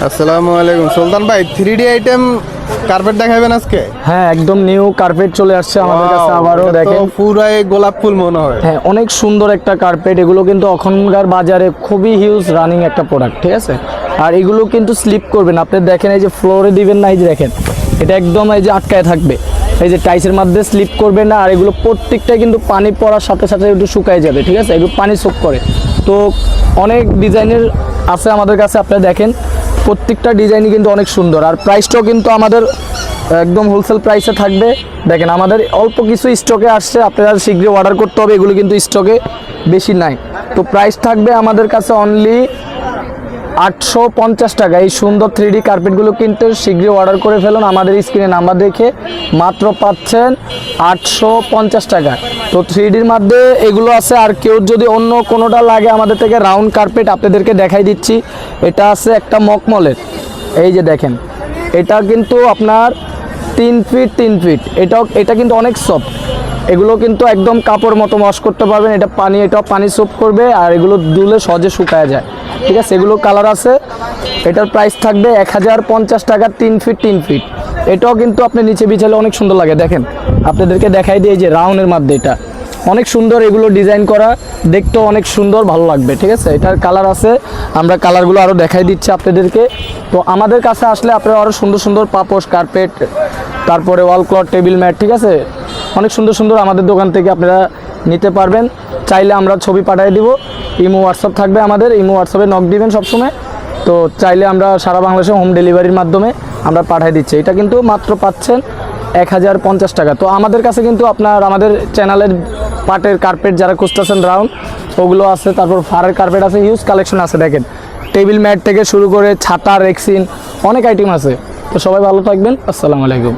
আসসালামু আলাইকুম সুলতান ভাই, 3D আইটেম কার্পেট দেখাবেন আজকে? হ্যাঁ, একদম নিউ কার্পেট চলে আসছে আমাদের কাছে। আবারও দেখেন, পুরাই গোলাপ ফুল মনে হয়। হ্যাঁ, অনেক সুন্দর একটা কার্পেট। এগুলো কিন্তু এখনকার বাজারে খুবই হিউজ রানিং একটা প্রোডাক্ট, ঠিক আছে। আর এগুলো কিন্তু স্লিপ করবে না। আপনি দেখেন, এই যে ফ্লোরে দিবেন না, এই যে দেখেন, এটা একদম এই যে আটকায় থাকবে, এই যে টাইসের মধ্যে স্লিপ করবে না। আর এগুলো প্রত্যেকটাই কিন্তু পানি পড়ার সাথে সাথে একটু শুকায় যাবে, ঠিক আছে। এগুলো পানি সোক করে। তো অনেক ডিজাইনের আছে আমাদের কাছে, আপনারা দেখেন প্রত্যেকটা ডিজাইনই কিন্তু অনেক সুন্দর। আর প্রাইসটাও কিন্তু আমাদের একদম হোলসেল প্রাইসে থাকবে। দেখেন, আমাদের অল্প কিছু স্টকে আসছে, আপনারা শীঘ্রই অর্ডার করতে হবে। এগুলো কিন্তু স্টকে বেশি নাই। তো প্রাইস থাকবে আমাদের কাছে অনলি 850 টাকা। এই সুন্দর 3D কার্পেটগুলো কিন্তু শীঘ্রই অর্ডার করে ফেলুন। আমাদের স্ক্রিনে নাম্বার দেখে মাত্র পাচ্ছেন 850 টাকা। তো 3Dর মধ্যে এগুলো আছে। আর কেউ যদি অন্য কোনোটা লাগে আমাদের থেকে রাউন্ড কার্পেট আপনাদেরকে দেখাই দিচ্ছি। এটা আছে একটা মকমলের, এই যে দেখেন, এটা কিন্তু আপনার 3 ফিট 3 ফিট। এটা কিন্তু অনেক সফট। এগুলো কিন্তু একদম কাপড় মতো ওয়াশ করতে পারবেন। এটাও পানি সোপ করবে। আর এগুলো ধুলে সহজে শুকায় যায়, ঠিক আছে। এগুলো কালার আছে। এটার প্রাইস থাকবে 1050 টাকা, 3 ফিট 3 ফিট। এটাও কিন্তু আপনি নিচে বিছালে অনেক সুন্দর লাগে। দেখেন, আপনাদেরকে দেখাই দিই, যে রাউন্ডের মধ্যে এটা অনেক সুন্দর। এগুলো ডিজাইন করা, দেখতেও অনেক সুন্দর, ভালো লাগবে, ঠিক আছে। এটার কালার আছে, আমরা কালারগুলো আরও দেখাই দিচ্ছি আপনাদেরকে। তো আমাদের কাছে আসলে আপনারা আরও সুন্দর সুন্দর পাপোশ, কার্পেট, তারপরে ওয়াল ক্লথ, টেবিল ম্যাট, ঠিক আছে, অনেক সুন্দর সুন্দর আমাদের দোকান থেকে আপনারা নিতে পারবেন। চাইলে আমরা ছবি পাঠিয়ে দিব। ইমো হোয়াটসঅ্যাপ থাকবে আমাদের, ইমো হোয়াটসঅ্যাপে নক দিবেন সবসময়। তো চাইলে আমরা সারা বাংলাদেশে হোম ডেলিভারির মাধ্যমে আমরা পাঠিয়ে দিচ্ছি। এটা কিন্তু মাত্র পাচ্ছেন 1050 টাকা। তো আমাদের কাছে কিন্তু আমাদের চ্যানেলের পাটের কার্পেট যারা খুঁজতেছেন রাউন্ড, ওগুলো আছে। তারপর ফারের কার্পেট আছে, হিউজ কালেকশন আছে। দেখেন, টেবিল ম্যাট থেকে শুরু করে ছাতা, রেক্সিন, অনেক আইটেম আছে। তো সবাই ভালো থাকবেন। আসসালামু আলাইকুম।